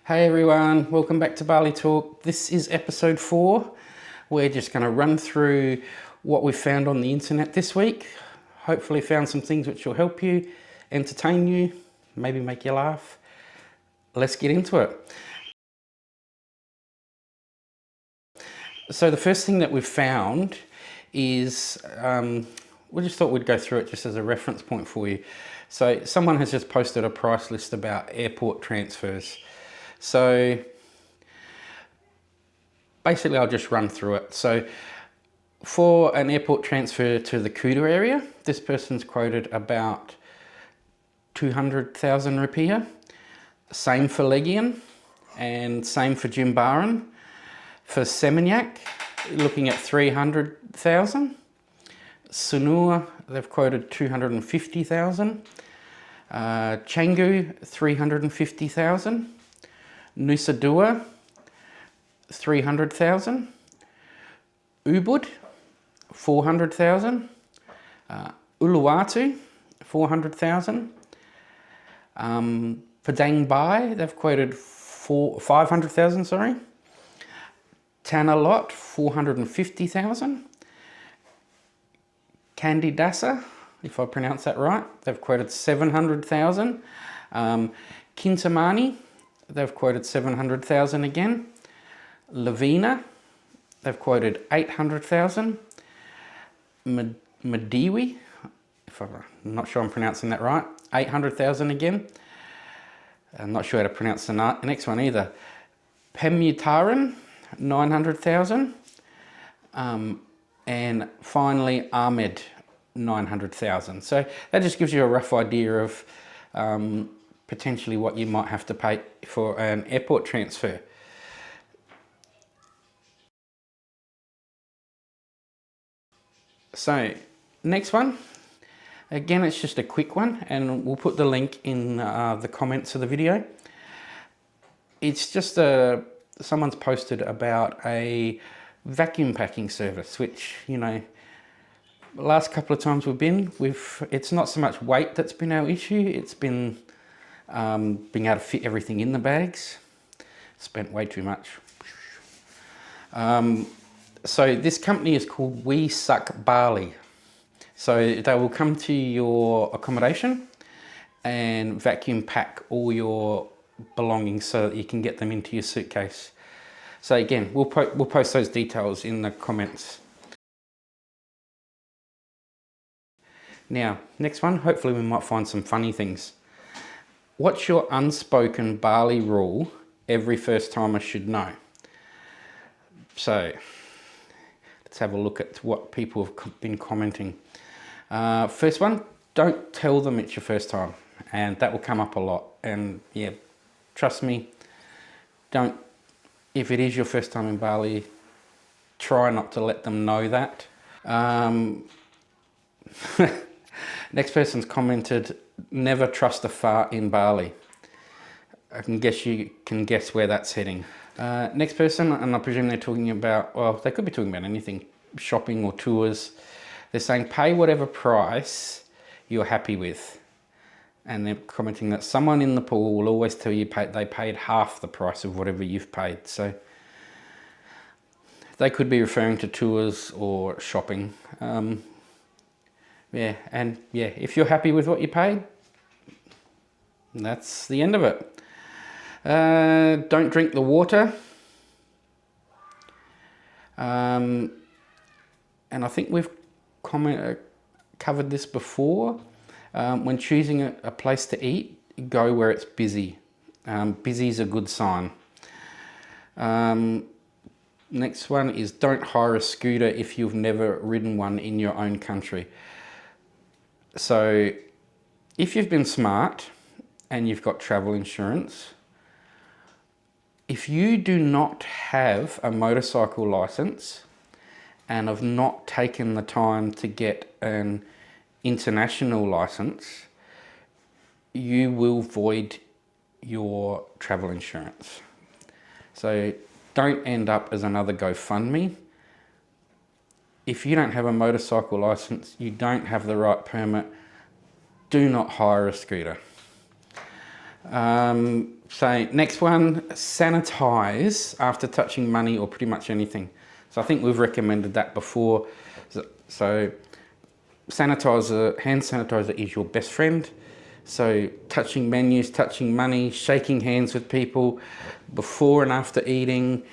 Hey everyone, welcome back to Bali Talk. This is episode 4. We're just going to run through what we've found on the internet this week. Hopefully found some things which will help you, entertain you, maybe make you laugh. Let's get into it. So the first thing that we've found is, we just thought we'd go through it just as a reference point for you. So someone has just posted a price list about airport transfers. So basically I'll just run through it. So for an airport transfer to the Kuta area, this person's quoted about 200,000 rupiah. Same for Legion and same for Jimbaran. For Seminyak, looking at 300,000. Sanur, they've quoted 250,000. Canggu, 350,000. Nusa Dua, 300,000. Ubud, 400,000. Uluwatu, 400,000. Padang Bai, they've quoted 500,000, sorry. Tanah Lot, 450,000. Candidasa, if I pronounce that right, they've quoted 700,000. Kintamani, they've quoted 700,000 again. Lavina, they've quoted 800,000. Madiwi, I'm not sure I'm pronouncing that right, 800,000 again. I'm not sure how to pronounce the next one either. Pemutaran, 900,000. And finally Ahmed, 900,000. So that just gives you a rough idea of potentially what you might have to pay for an airport transfer. So next one, again it's just a quick one and we'll put the link in the comments of the video. It's just someone's posted about a vacuum packing service, which, you know, the last couple of times we've been, it's not so much weight that's been our issue, it's been being able to fit everything in the bags. Spent way too much. So this company is called We Suck Bali. So they will come to your accommodation and vacuum pack all your belongings so that you can get them into your suitcase. So again, we'll post those details in the comments. Now, next one, hopefully we might find some funny things. What's your unspoken Bali rule every first timer should know? So let's have a look at what people have been commenting. First one, don't tell them it's your first time, and that will come up a lot. And yeah, trust me, don't. If it is your first time in Bali, try not to let them know that. Next person's commented, never trust a fart in Bali. I can guess you can guess where that's heading. Next person, and I presume they're talking about, well, they could be talking about anything, shopping or tours. They're saying pay whatever price you're happy with. And they're commenting that someone in the pool will always tell you they paid half the price of whatever you've paid. So they could be referring to tours or shopping. Yeah, and yeah, if you're happy with what you paid, that's the end of it. Don't drink the water. And I think we've covered this before. When choosing a place to eat, go where it's busy. Busy is a good sign. Next one is don't hire a scooter if you've never ridden one in your own country. So if you've been smart and you've got travel insurance, if you do not have a motorcycle license and have not taken the time to get an international license, you will void your travel insurance. So don't end up as another GoFundMe. If you don't have a motorcycle license, you don't have the right permit, do not hire a scooter. So next one, sanitize after touching money or pretty much anything. So I think we've recommended that before. So sanitizer, hand sanitizer is your best friend. So touching menus, touching money, shaking hands with people before and after eating,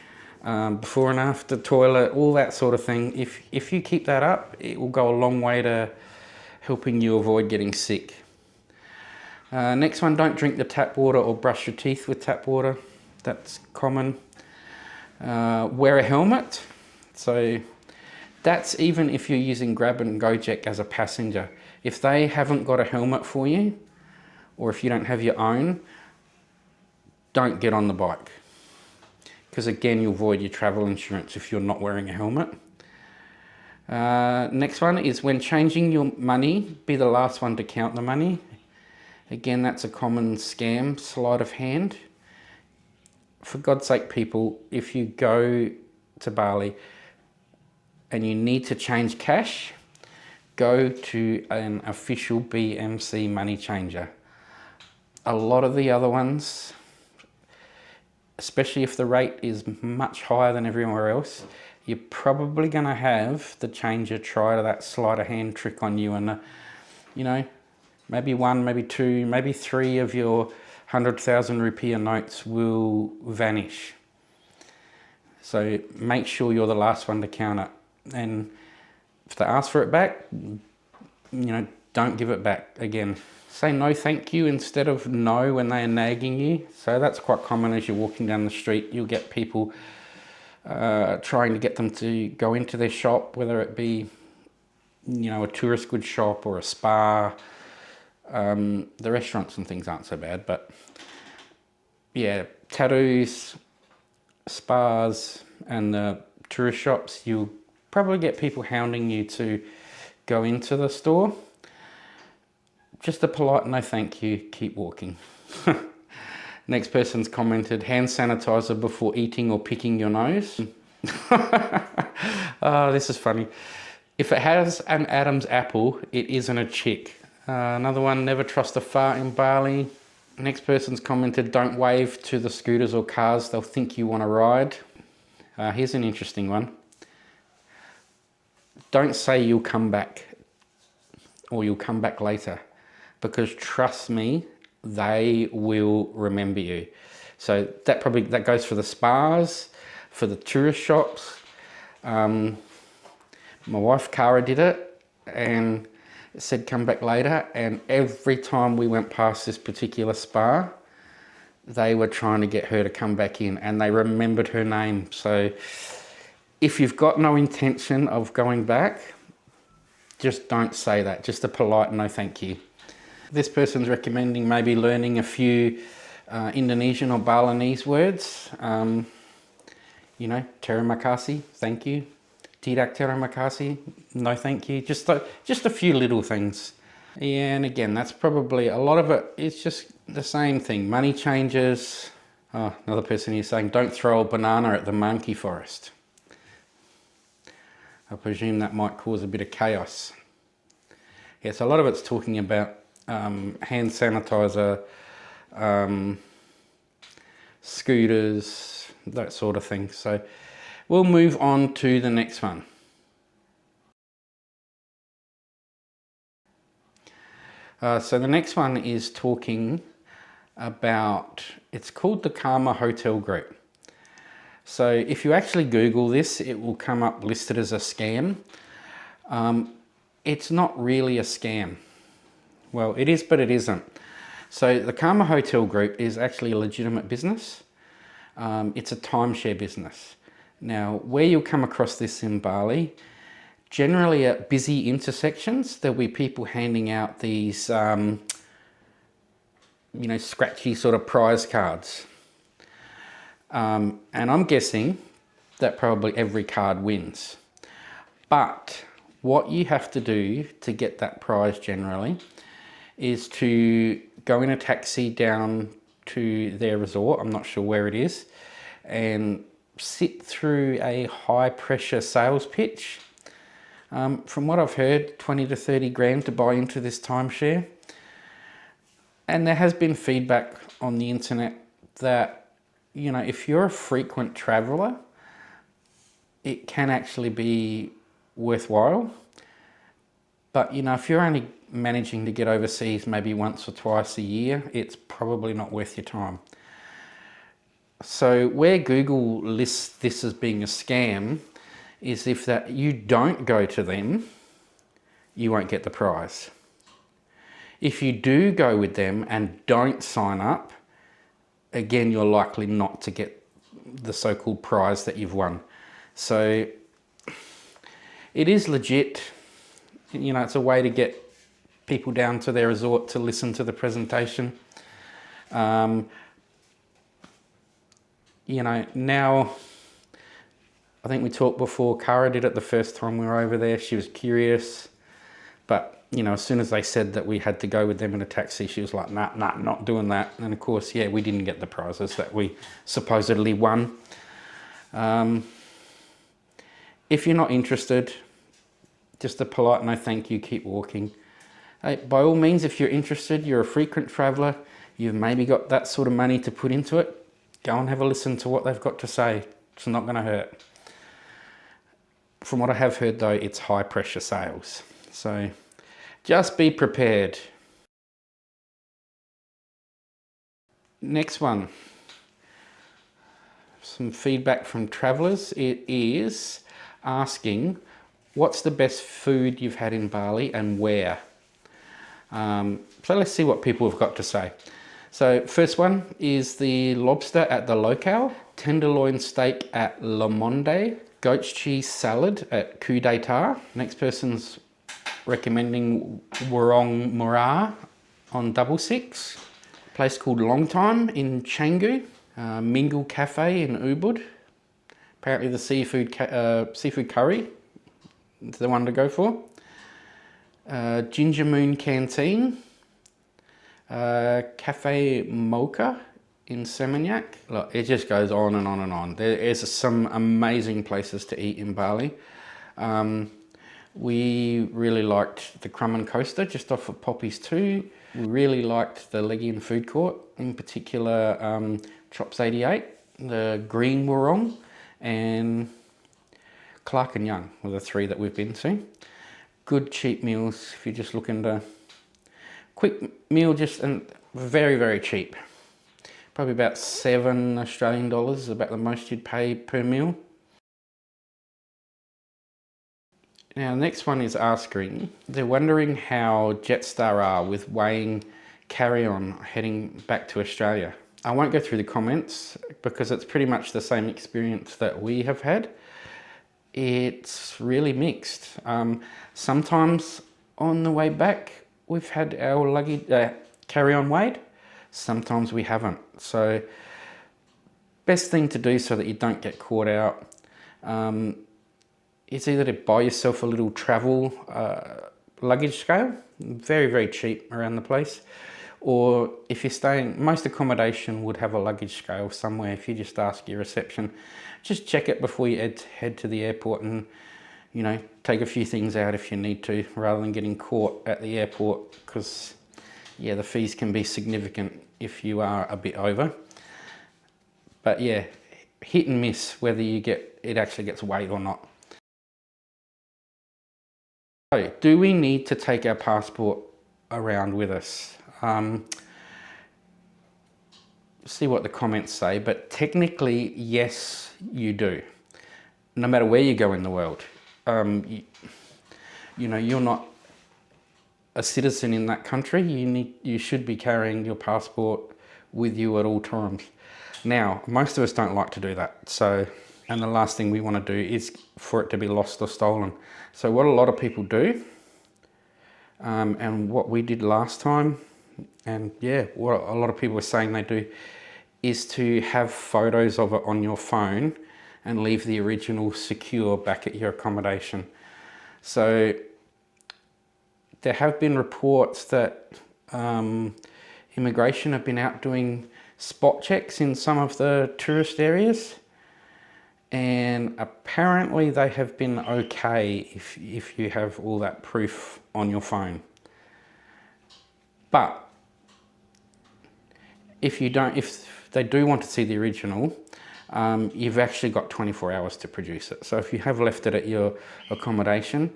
before and after toilet, all that sort of thing. If you keep that up, it will go a long way to helping you avoid getting sick. Next one, don't drink the tap water or brush your teeth with tap water. That's common. Wear a helmet. So that's even if you're using Grab and Gojek as a passenger. If they haven't got a helmet for you, or if you don't have your own, don't get on the bike. Because again, you'll void your travel insurance if you're not wearing a helmet. Next one is when changing your money, be the last one to count the money. Again, that's a common scam, sleight of hand. For God's sake, people, if you go to Bali and you need to change cash, go to an official BMC money changer. A lot of the other ones, especially if the rate is much higher than everywhere else, you're probably going to have the changer try that sleight of hand trick on you, and maybe one, maybe two, maybe three of your 100,000 rupiah notes will vanish. So make sure you're the last one to count it. And if they ask for it back, don't give it back again. Say no thank you instead of no when they are nagging you. So that's quite common as you're walking down the street. You'll get people trying to get them to go into their shop, whether it be a tourist goods shop or a spa. The restaurants and things aren't so bad, but yeah, tattoos, spas and the tourist shops, you'll probably get people hounding you to go into the store. Just a polite no thank you, keep walking. Next person's commented, hand sanitizer before eating or picking your nose. Oh, this is funny. If it has an Adam's apple, it isn't a chick. Another one, never trust a fart in Bali. Next person's commented, don't wave to the scooters or cars, they'll think you want to ride. Here's an interesting one. Don't say you'll come back or you'll come back later, because trust me, they will remember you. So that goes for the spas, for the tourist shops. My wife Cara did it and said come back later, and every time we went past this particular spa, they were trying to get her to come back in, and they remembered her name. So if you've got no intention of going back, just don't say that. Just a polite no thank you. This person's recommending maybe learning a few Indonesian or Balinese words. Terima kasih, thank you. Tidak terima kasih, no thank you. Just a few little things. Yeah, and again, that's probably a lot of it. It's just the same thing. Money changes. Oh, another person here saying, don't throw a banana at the monkey forest. I presume that might cause a bit of chaos. Yeah, so a lot of it's talking about hand sanitizer, scooters, that sort of thing. So we'll move on to the next one. So the next one is talking about, it's called the Karma Hotel Group. So if you actually Google this, it will come up listed as a scam. It's not really a scam. Well, it is, but it isn't. So the Karma Hotel Group is actually a legitimate business. It's a timeshare business. Now, where you'll come across this in Bali, generally at busy intersections, there'll be people handing out these, scratchy sort of prize cards. And I'm guessing that probably every card wins. But what you have to do to get that prize generally is to go in a taxi down to their resort, I'm not sure where it is, and sit through a high pressure sales pitch. From what I've heard, 20 to 30 grand to buy into this timeshare. And there has been feedback on the internet that, you know, if you're a frequent traveler, it can actually be worthwhile. But, you know, if you're only managing to get overseas maybe once or twice a year, it's probably not worth your time. So where Google lists this as being a scam is if that you don't go to them, you won't get the prize. If you do go with them and don't sign up, again, you're likely not to get the so-called prize that you've won. So it is legit. You know, it's a way to get people down to their resort to listen to the presentation. You know, now, I think we talked before, Cara did it the first time we were over there. She was curious, but, you know, as soon as they said that we had to go with them in a taxi, she was like, nah, not doing that. And of course, yeah, we didn't get the prizes that we supposedly won. If you're not interested, just a polite no thank you, keep walking. Hey, by all means, if you're interested, you're a frequent traveller, you've maybe got that sort of money to put into it, go and have a listen to what they've got to say. It's not going to hurt. From what I have heard though, it's high pressure sales. So just be prepared. Next one. Some feedback from travellers. It is asking, what's the best food you've had in Bali and where? So let's see what people have got to say. So first one is the lobster at the Locale, tenderloin steak at Le Monde, goat's cheese salad at Coup d'Etat. Next person's recommending Warong Mura on 66. A place called Long Time in Canggu, Mingle Cafe in Ubud. Apparently the seafood curry is the one to go for. Ginger Moon Canteen, Cafe Mocha in Seminyak. Look, it just goes on and on and on. There is some amazing places to eat in Bali. We really liked the Crumb and Coaster just off of Poppies 2. We really liked the Legian Food Court, in particular Chops 88, the Green Warong, and Clark and Young were the three that we've been to. Good cheap meals if you're just looking to quick meal, just and very, very cheap. Probably about $7 Australian is about the most you'd pay per meal. Now, the next one is asking, they're wondering how Jetstar are with weighing carry-on heading back to Australia. I won't go through the comments because it's pretty much the same experience that we have had. It's really mixed. Sometimes on the way back, we've had our luggage carry-on weighed. Sometimes we haven't. So best thing to do so that you don't get caught out is either to buy yourself a little travel luggage scale, very, very cheap around the place. Or if you're staying, most accommodation would have a luggage scale somewhere. If you just ask your reception, just check it before you head to the airport and, you know, take a few things out if you need to, rather than getting caught at the airport, because, yeah, the fees can be significant if you are a bit over. But yeah, hit and miss whether it actually gets weighed or not. So, do we need to take our passport around with us? See what the comments say, but technically, yes, you do. No matter where you go in the world, you know, you're not a citizen in that country. You should be carrying your passport with you at all times. Now, most of us don't like to do that. So, and the last thing we want to do is for it to be lost or stolen. So what a lot of people do, and what we did last time, and yeah, what a lot of people are saying they do, is to have photos of it on your phone and leave the original secure back at your accommodation. So there have been reports that immigration have been out doing spot checks in some of the tourist areas, and apparently they have been okay if you have all that proof on your phone. But if they do want to see the original, you've actually got 24 hours to produce it. So if you have left it at your accommodation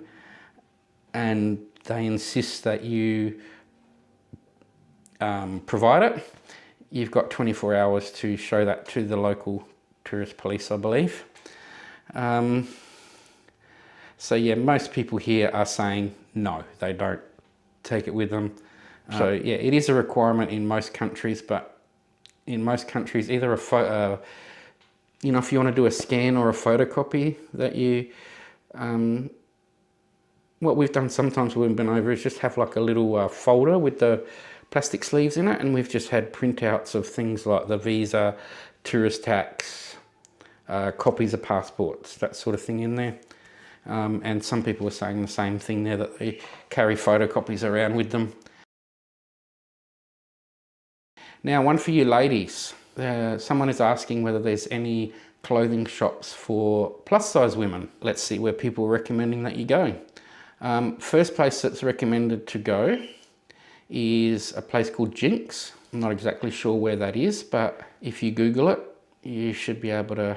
and they insist that you provide it, you've got 24 hours to show that to the local tourist police, I believe. So yeah, most people here are saying no, they don't take it with them. So yeah, it is a requirement in most countries, but in most countries, either if you want to do a scan or a photocopy, that you, what we've done sometimes when we've been over is just have like a little folder with the plastic sleeves in it, and we've just had printouts of things like the visa, tourist tax, copies of passports, that sort of thing in there. And some people are saying the same thing there, that they carry photocopies around with them. Now, one for you ladies. Someone is asking whether there's any clothing shops for plus size women. Let's see where people are recommending that you go. First place that's recommended to go is a place called Jinx. I'm not exactly sure where that is, but if you Google it, you should be able to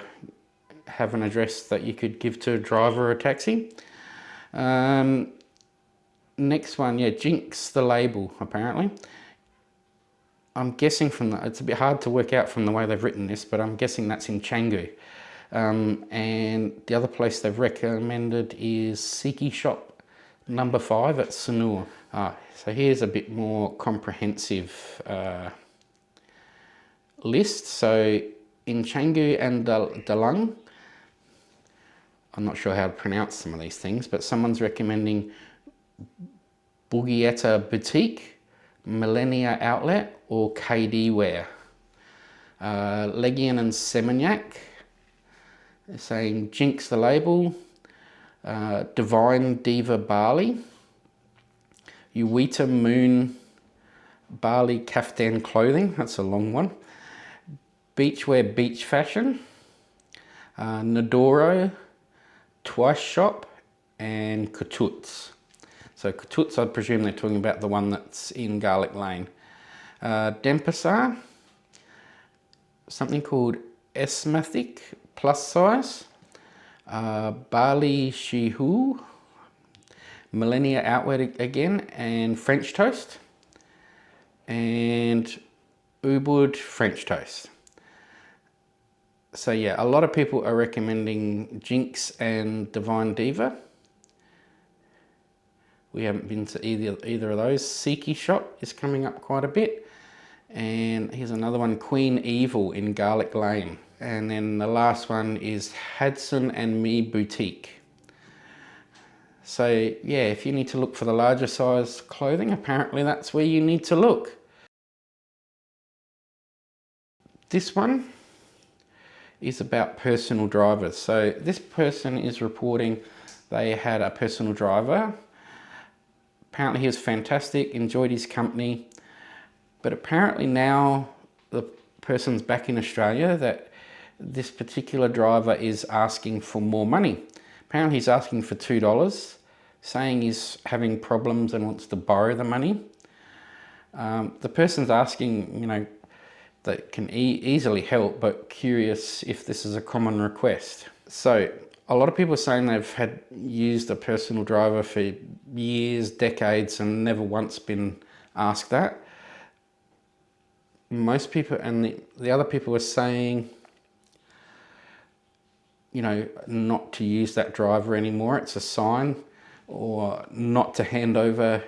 have an address that you could give to a driver or a taxi. Next one, yeah, Jinx the label, apparently. I'm guessing it's a bit hard to work out from the way they've written this, but I'm guessing that's in Canggu. And the other place they've recommended is Siki Shop number 5 at Sanur. So here's a bit more comprehensive list. So in Canggu and Dalang, I'm not sure how to pronounce some of these things, but someone's recommending Bugietta Boutique, Millennia Outlet, or KD Wear. Legian and Seminyak, they're saying Jinx the label, Divine Diva Bali, Uwita Moon Bali Kaftan Clothing, that's a long one, Beachwear Beach Fashion, Nadoro, Twice Shop, and Katuts. So Katuts, I presume they're talking about the one that's in Garlic Lane. Denpasar, something called Esmathic plus size, Bali Shihu, Millennia Outlet again, and French Toast, and Ubud French Toast. So yeah, a lot of people are recommending Jinx and Divine Diva. We haven't been to either of those. Siki Shop is coming up quite a bit. And here's another one, Queen Evil in Garlic Lane. And then the last one is Hudson and Me Boutique. So yeah, if you need to look for the larger size clothing, apparently that's where you need to look. This one is about personal drivers. So this person is reporting they had a personal driver. Apparently he was fantastic, enjoyed his company, but apparently now the person's back in Australia that this particular driver is asking for more money. Apparently he's asking for $2, saying he's having problems and wants to borrow the money. The person's asking, that can easily help, but curious if this is a common request. So a lot of people are saying they've used a personal driver for years, decades, and never once been asked that. Most people, and the other people are saying, not to use that driver anymore. It's a sign, or not to hand over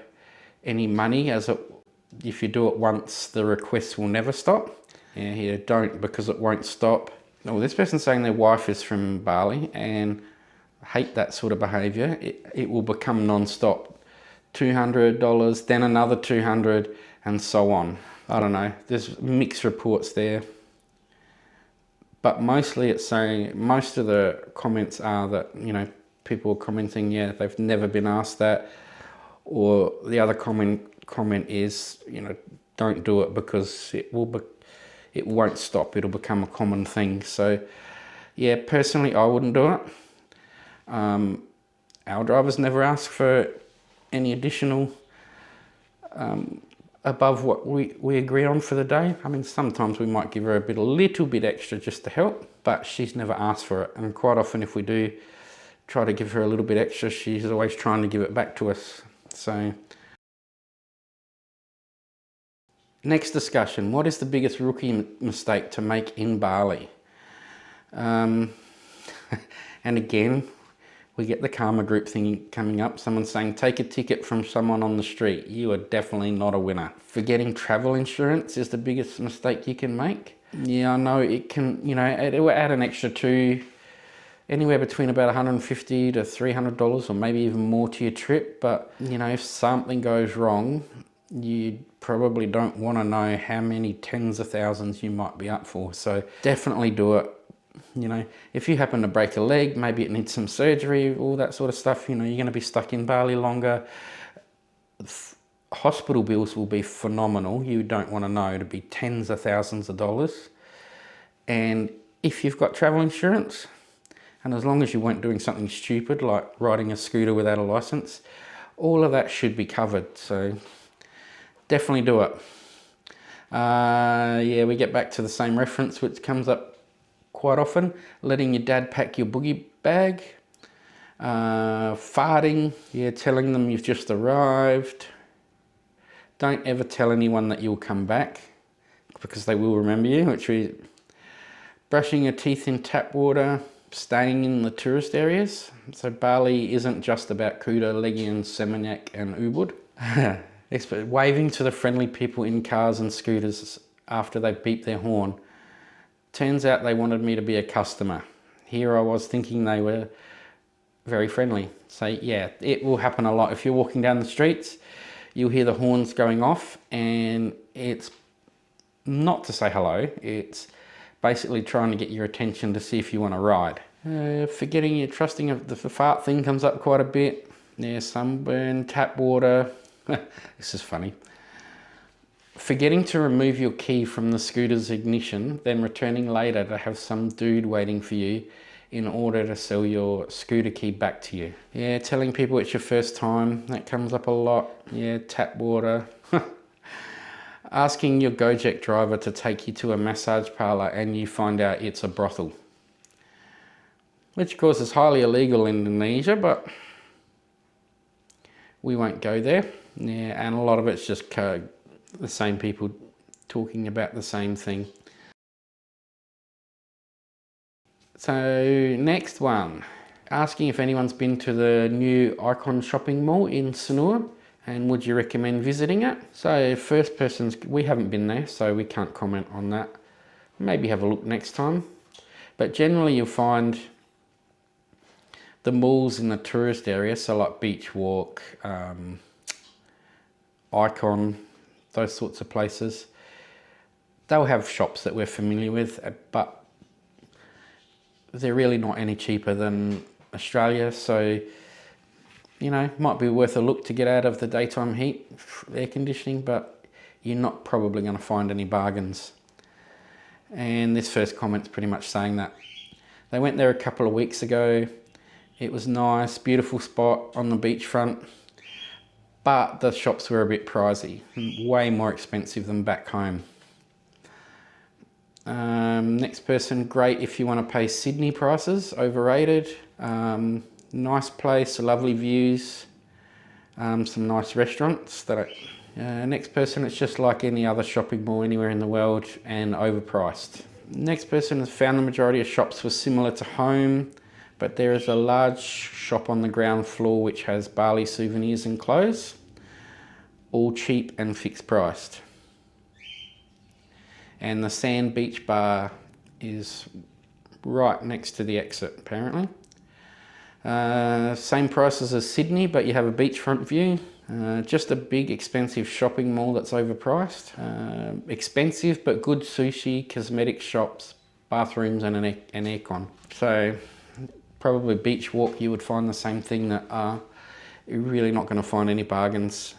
any money, if you do it once, the request will never stop. Yeah, here, don't, because it won't stop. Well, this person's saying their wife is from Bali and hate that sort of behaviour. It will become non-stop. $200, then another $200, and so on. I don't know. There's mixed reports there. But mostly it's saying, most of the comments are that, people are commenting, yeah, they've never been asked that. Or the other comment is, don't do it because it won't stop. It'll become a common thing. So yeah, personally, I wouldn't do it. Our drivers never ask for any additional above what we agree on for the day. I mean, sometimes we might give her a little bit extra just to help, but she's never asked for it. And quite often if we do try to give her a little bit extra, she's always trying to give it back to us. So next discussion, what is the biggest rookie mistake to make in Bali? And again, we get the karma group thing coming up. Someone saying, take a ticket from someone on the street. You are definitely not a winner. Forgetting travel insurance is the biggest mistake you can make. Yeah, I know it can, it will add an extra anywhere between about $150 to $300 or maybe even more to your trip. But, if something goes wrong, you probably don't want to know how many tens of thousands you might be up for. So definitely do it. If you happen to break a leg, maybe it needs some surgery, all that sort of stuff, you're going to be stuck in Bali longer. Hospital bills will be phenomenal. You don't want to know, to be tens of thousands of dollars. And if you've got travel insurance, and as long as you weren't doing something stupid like riding a scooter without a license, all of that should be covered. So definitely do it. Yeah, we get back to the same reference which comes up quite often. Letting your dad pack your boogie bag. Farting. Yeah, telling them you've just arrived. Don't ever tell anyone that you'll come back, because they will remember you. Brushing your teeth in tap water. Staying in the tourist areas. So Bali isn't just about Kuta, Legian, Seminyak and Ubud. Waving to the friendly people in cars and scooters after they beep their horn. Turns out they wanted me to be a customer. Here I was thinking they were very friendly. So yeah, it will happen a lot. If you're walking down the streets, you'll hear the horns going off, and it's not to say hello. It's basically trying to get your attention to see if you want to ride. Forgetting your trusting of the fart thing comes up quite a bit. Yeah, sunburn, tap water. This is funny. Forgetting to remove your key from the scooter's ignition, then returning later to have some dude waiting for you in order to sell your scooter key back to you. Yeah, telling people it's your first time, that comes up a lot. Yeah, tap water. Asking your Gojek driver to take you to a massage parlour and you find out it's a brothel. Which of course is highly illegal in Indonesia, but we won't go there. Yeah, and a lot of it's just the same people talking about the same thing. So next one, asking if anyone's been to the new Icon shopping mall in Sanur and would you recommend visiting it? So first person's, we haven't been there, so we can't comment on that. Maybe have a look next time. But generally you'll find the malls in the tourist area, so like Beach Walk, Icon, those sorts of places, they'll have shops that we're familiar with, but they're really not any cheaper than Australia. So, might be worth a look to get out of the daytime heat, air conditioning, but you're not probably going to find any bargains. And this first comment's pretty much saying that. They went there a couple of weeks ago. It was nice, beautiful spot on the beachfront, but the shops were a bit pricey, way more expensive than back home. Next person, great if you want to pay Sydney prices, overrated. Nice place, lovely views, some nice restaurants. Next person, it's just like any other shopping mall anywhere in the world and overpriced. Next person has found the majority of shops were similar to home, but there is a large shop on the ground floor which has Bali souvenirs and clothes, all cheap and fixed priced. And the Sand Beach Bar is right next to the exit, apparently. Same prices as Sydney, but you have a beachfront view. Just a big expensive shopping mall that's overpriced. Expensive but good sushi, cosmetic shops, bathrooms and an aircon. So probably Beach Walk, you would find the same thing, that you're really not going to find any bargains.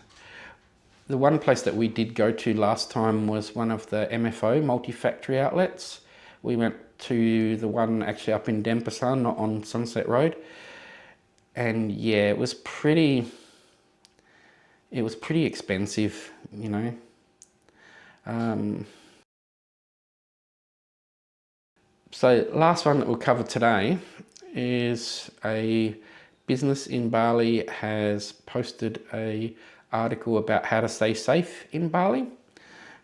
The one place that we did go to last time was one of the MFO, multi-factory outlets. We went to the one actually up in Denpasar, not on Sunset Road. And yeah, it was pretty expensive, So last one that we'll cover today is a business in Bali has posted a article about how to stay safe in Bali.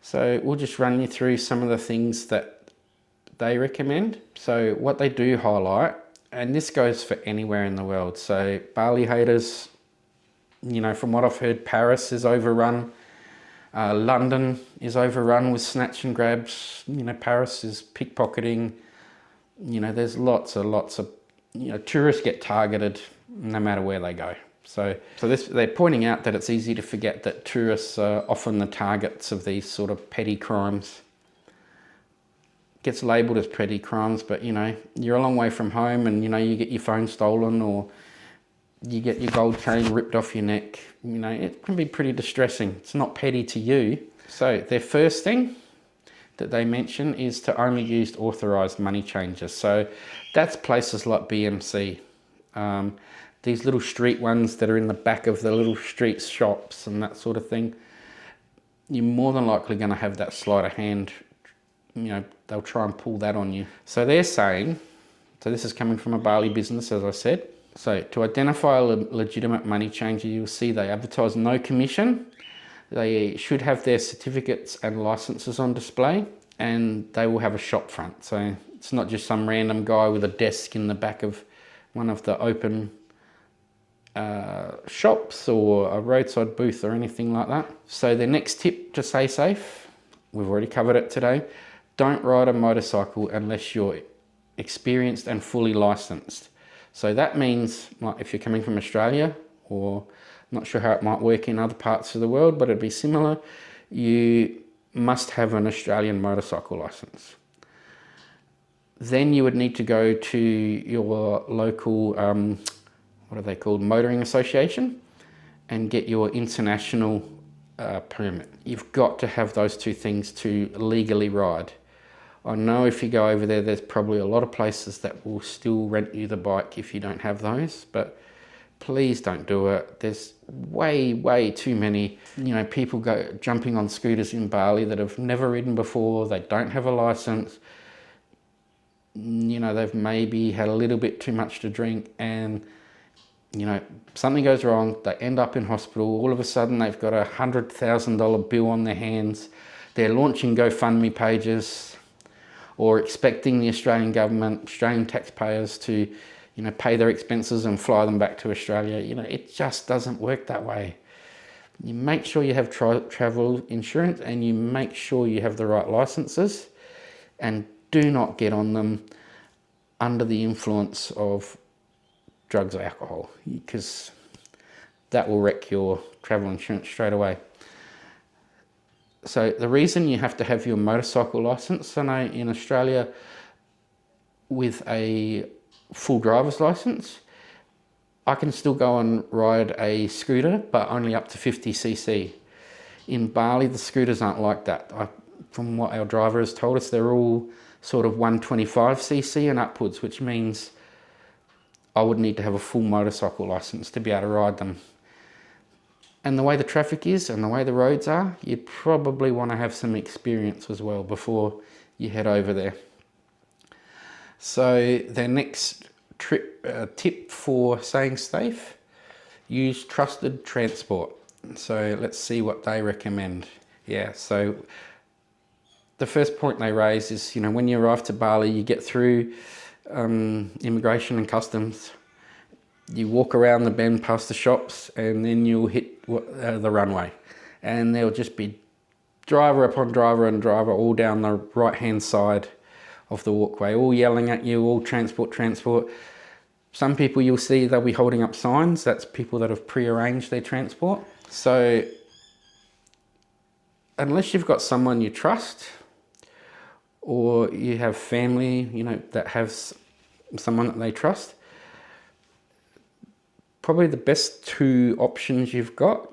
So we'll just run you through some of the things that they recommend. So what they do highlight, and this goes for anywhere in the world. So Bali haters, you know, from what I've heard, Paris is overrun. London is overrun with snatch and grabs. You know, Paris is pickpocketing. You know, there's lots of, you know, tourists get targeted no matter where they go. So they're pointing out that it's easy to forget that tourists are often the targets of these sort of petty crimes. Gets labelled as petty crimes, but you know, you're a long way from home and you know, you get your phone stolen or you get your gold chain ripped off your neck. You know, it can be pretty distressing. It's not petty to you. So their first thing that they mention is to only use authorised money changers. So that's places like BMC. These little street ones that are in the back of the little street shops and that sort of thing. You're more than likely going to have that sleight of hand. You know, they'll try and pull that on you. So they're saying, so this is coming from a Bali business, as I said. So to identify a legitimate money changer, you'll see they advertise no commission. They should have their certificates and licenses on display, and they will have a shop front. So it's not just some random guy with a desk in the back of one of the open shops or a roadside booth or anything like that. So the next tip to stay safe, we've already covered it today. Don't ride a motorcycle unless you're experienced and fully licensed. So that means, like, if you're coming from Australia, or not sure how it might work in other parts of the world, but it'd be similar, you must have an Australian motorcycle license. Then you would need to go to your local, what are they called, motoring association, and get your international permit. You've got to have those two things to legally ride. I know if you go over there, there's probably a lot of places that will still rent you the bike if you don't have those, but please don't do it. There's way too many, you know, people jumping on scooters in Bali that have never ridden before. They don't have a license. You know, they've maybe had a little bit too much to drink and, you know, something goes wrong. They end up in hospital. All of a sudden they've got $100,000 bill on their hands. They're launching GoFundMe pages or expecting the Australian government, Australian taxpayers to, you know, pay their expenses and fly them back to Australia. You know, it just doesn't work that way. You make sure you have travel insurance and you make sure you have the right licenses, and do not get on them under the influence of drugs or alcohol, because that will wreck your travel insurance straight away. So the reason you have to have your motorcycle license, I know in Australia with a full driver's license, I can still go and ride a scooter, but only up to 50cc. In Bali, the scooters aren't like that. From what our driver has told us, they're all sort of 125cc and upwards, which means I would need to have a full motorcycle license to be able to ride them. And the way the traffic is and the way the roads are, you'd probably want to have some experience as well before you head over there. So their next tip for staying safe, use trusted transport. So let's see what they recommend. Yeah, so the first point they raise is, you know, when you arrive to Bali, you get through immigration and customs. You walk around the bend past the shops and then you'll hit the runway. And there'll just be driver upon driver and driver all down the right-hand side of the walkway, all yelling at you, all transport. Some people you'll see, they'll be holding up signs. That's people that have pre-arranged their transport. So unless you've got someone you trust or you have family, you know, that has someone that they trust, probably the best two options you've got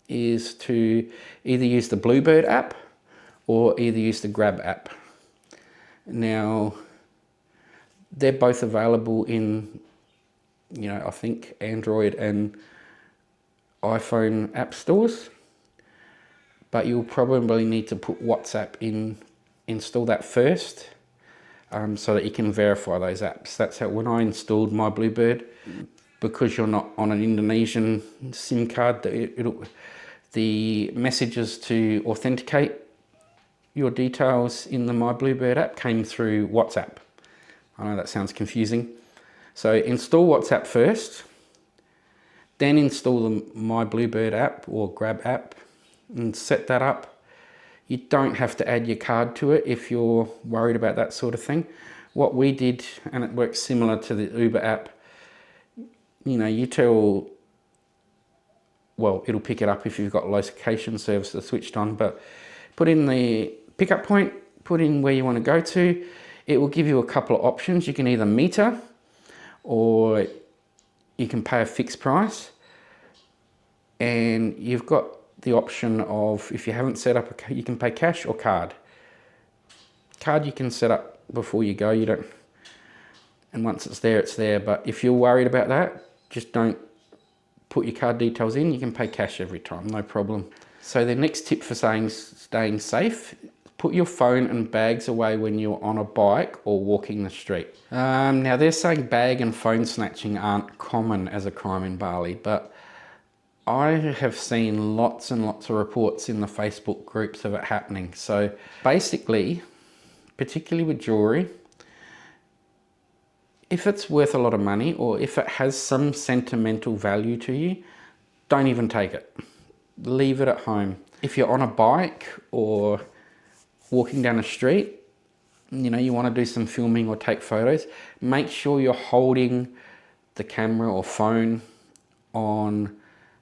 is to either use the Bluebird app or either use the Grab app. Now, they're both available in, you know, I think Android and iPhone app stores. but you'll probably need to put WhatsApp in, install that first, so that you can verify those apps. That's how, when I installed my Bluebird, because you're not on an Indonesian SIM card, the messages to authenticate your details in the My Bluebird app came through WhatsApp. I know that sounds confusing. So install WhatsApp first, then install the My Bluebird app or Grab app and set that up. You don't have to add your card to it if you're worried about that sort of thing. What we did, and it works similar to the Uber app, you know, you tell, well, it'll pick it up if you've got location services switched on, but put in the pickup point, put in where you want to go to. It will give you a couple of options. You can either meter, or you can pay a fixed price. And you've got the option of, if you haven't set up, you can pay cash or card. Card you can set up before you go, you don't, and once it's there, it's there. But if you're worried about that, just don't put your card details in. You can pay cash every time, no problem. So the next tip for staying safe, put your phone and bags away when you're on a bike or walking the street. Now they're saying bag and phone snatching aren't common as a crime in Bali, but I have seen lots and lots of reports in the Facebook groups of it happening. So basically, particularly with jewelry, if it's worth a lot of money or if it has some sentimental value to you, don't even take it. Leave it at home. If you're on a bike or walking down a street, you know, you want to do some filming or take photos, make sure you're holding the camera or phone on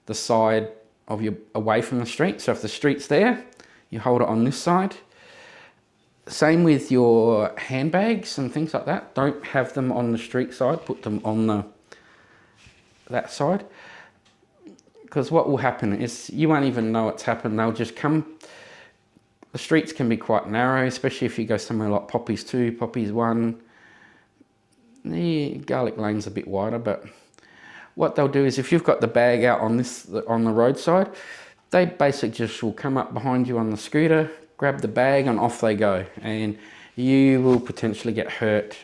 the side of your, away from the street. So if the street's there, you hold it on this side. Same with your handbags and things like that. Don't have them on the street side, put them on that side. Because what will happen is you won't even know it's happened. They'll just come. The streets can be quite narrow, especially if you go somewhere like Poppies 2, Poppies 1. The Garlic Lane's a bit wider, but what they'll do is if you've got the bag out on the roadside, they basically just will come up behind you on the scooter, grab the bag and off they go. And you will potentially get hurt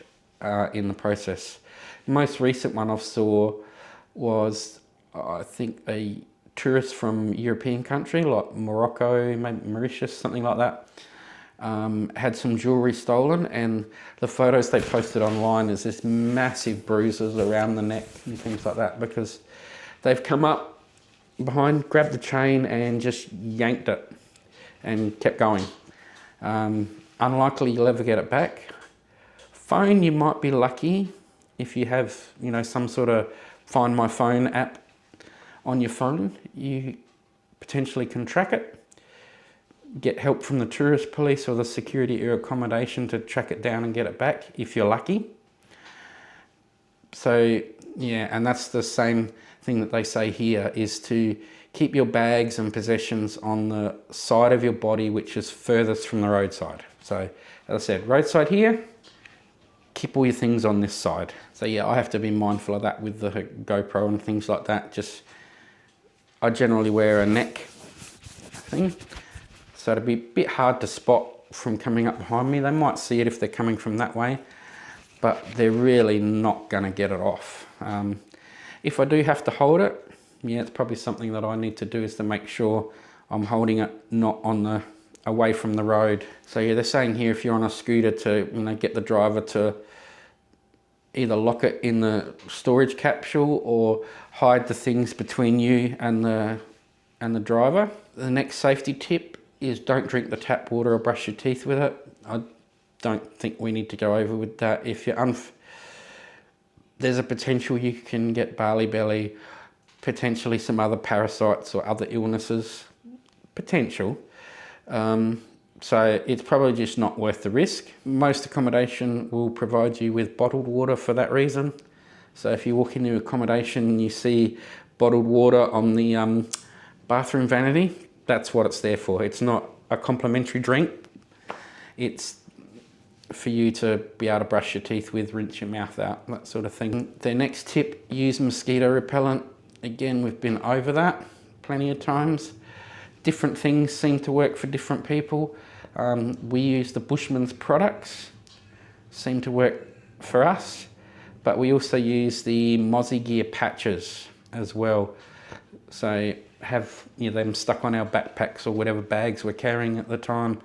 in the process. The most recent one I saw was, I think, a tourist from European country like Morocco, maybe Mauritius, something like that, had some jewelry stolen, and the photos they posted online is this massive bruises around the neck and things like that, because they've come up behind, grabbed the chain and just yanked it and kept going. Unlikely you'll ever get it back. Phone, you might be lucky if you have, you know, some sort of Find My Phone app on your phone. You potentially can track it, get help from the tourist police or the security or accommodation to track it down and get it back if you're lucky. So yeah, and that's the same thing that they say here, is to keep your bags and possessions on the side of your body which is furthest from the roadside. So as I said, roadside here, keep all your things on this side. So yeah, I have to be mindful of that with the GoPro and things like that. Just, I generally wear a neck thing, so it'd be a bit hard to spot from coming up behind me. They might see it if they're coming from that way, but they're really not going to get it off. If I do have to hold it, yeah, it's probably something that I need to do, is to make sure I'm holding it not on the, away from the road. So yeah, they're saying here, if you're on a scooter, to, you know, get the driver to either lock it in the storage capsule or hide the things between you and the driver. The next safety tip is don't drink the tap water or brush your teeth with it. I don't think we need to go over with that. If you're there's a potential you can get Bali belly, potentially some other parasites or other illnesses, potential. So it's probably just not worth the risk. Most accommodation will provide you with bottled water for that reason. So if you walk into accommodation and you see bottled water on the bathroom vanity, that's what it's there for. It's not a complimentary drink. It's for you to be able to brush your teeth with, rinse your mouth out, that sort of thing. Their next tip, use mosquito repellent. Again, we've been over that plenty of times. Different things seem to work for different people. We use the Bushman's products, seem to work for us, but we also use the Mozzie Gear patches as well. So have them stuck on our backpacks or whatever bags we're carrying at the time,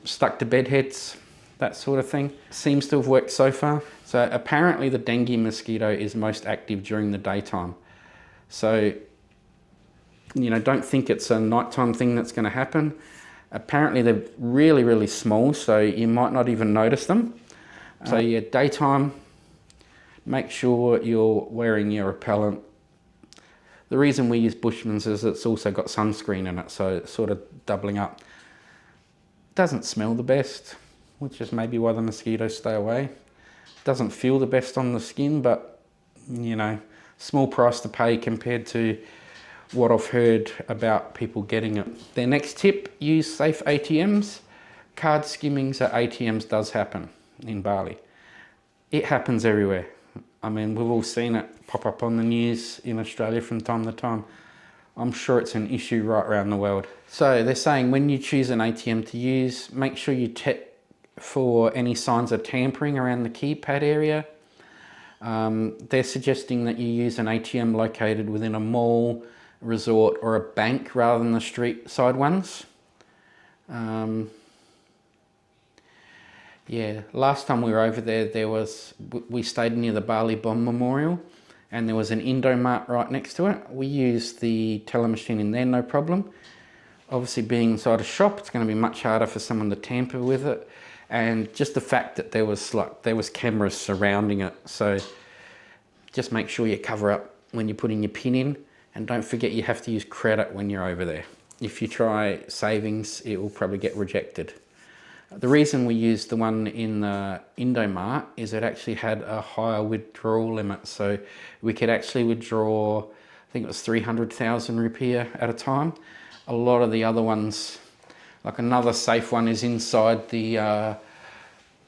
stuck to bed heads, that sort of thing. Seems to have worked so far. So apparently the dengue mosquito is most active during the daytime. So, don't think it's a nighttime thing that's going to happen. Apparently they're really, really small, so you might not even notice them. So yeah, daytime, make sure you're wearing your repellent. The reason we use Bushman's is it's also got sunscreen in it, so it's sort of doubling up. Doesn't smell the best, which is maybe why the mosquitoes stay away. Doesn't feel the best on the skin, but small price to pay compared to what I've heard about people getting it. Their next tip, use safe ATMs. Card skimmings at ATMs does happen in Bali. It happens everywhere. I mean, we've all seen it pop up on the news in Australia from time to time. I'm sure it's an issue right around the world. So they're saying when you choose an ATM to use, make sure you check for any signs of tampering around the keypad area. They're suggesting that you use an ATM located within a mall, resort or a bank rather than the street side ones. Yeah, last time we were over there, we stayed near the Bali Bomb Memorial and there was an Indomart right next to it. We used the teller machine in there, no problem. Obviously being inside a shop, it's going to be much harder for someone to tamper with it. And just the fact that there was cameras surrounding it. So just make sure you cover up when you're putting your PIN in, and don't forget you have to use credit when you're over there. If you try savings, it will probably get rejected. The reason we used the one in the Indomart is it actually had a higher withdrawal limit. So we could actually withdraw, I think it was 300,000 rupiah at a time. A lot of the other ones, like another safe one is inside the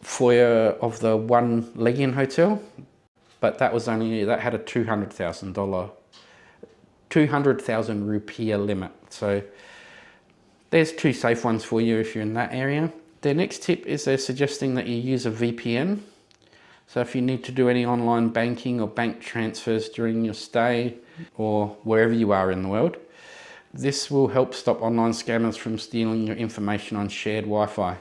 foyer of the One Legion Hotel, but that had a $200,000 rupiah limit. So there's two safe ones for you if you're in that area. Their next tip is they're suggesting that you use a VPN. So if you need to do any online banking or bank transfers during your stay or wherever you are in the world, this will help stop online scammers from stealing your information on shared Wi-Fi.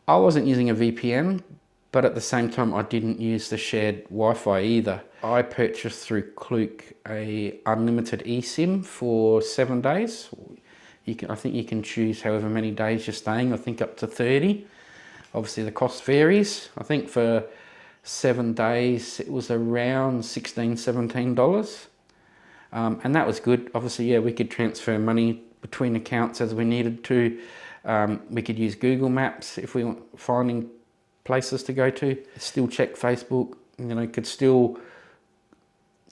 I wasn't using a VPN, but at the same time I didn't use the shared Wi-Fi either. I purchased through Klook a unlimited eSIM for 7 days. I think you can choose however many days you're staying, I think up to 30. Obviously the cost varies. I think for 7 days it was around $16, $17. And that was good. Obviously, yeah, we could transfer money between accounts as we needed to. We could use Google Maps if we were finding places to go to. Still check Facebook, could still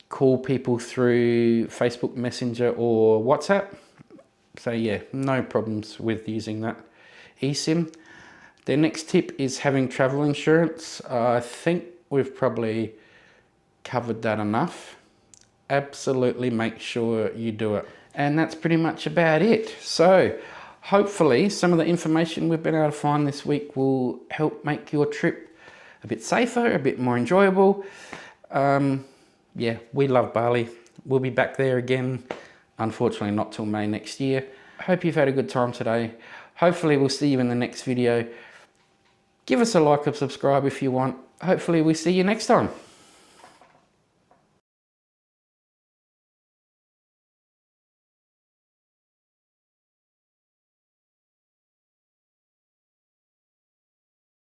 call people through Facebook Messenger or WhatsApp. So yeah, no problems with using that eSIM. Their next tip is having travel insurance. I think we've probably covered that enough. Absolutely make sure you do it. And that's pretty much about it. So hopefully some of the information we've been able to find this week will help make your trip a bit safer, a bit more enjoyable. Yeah, we love Bali. We'll be back there again, unfortunately not till May next year. Hope you've had a good time today. Hopefully we'll see you in the next video. Give us a like or subscribe if you want. Hopefully we'll see you next time.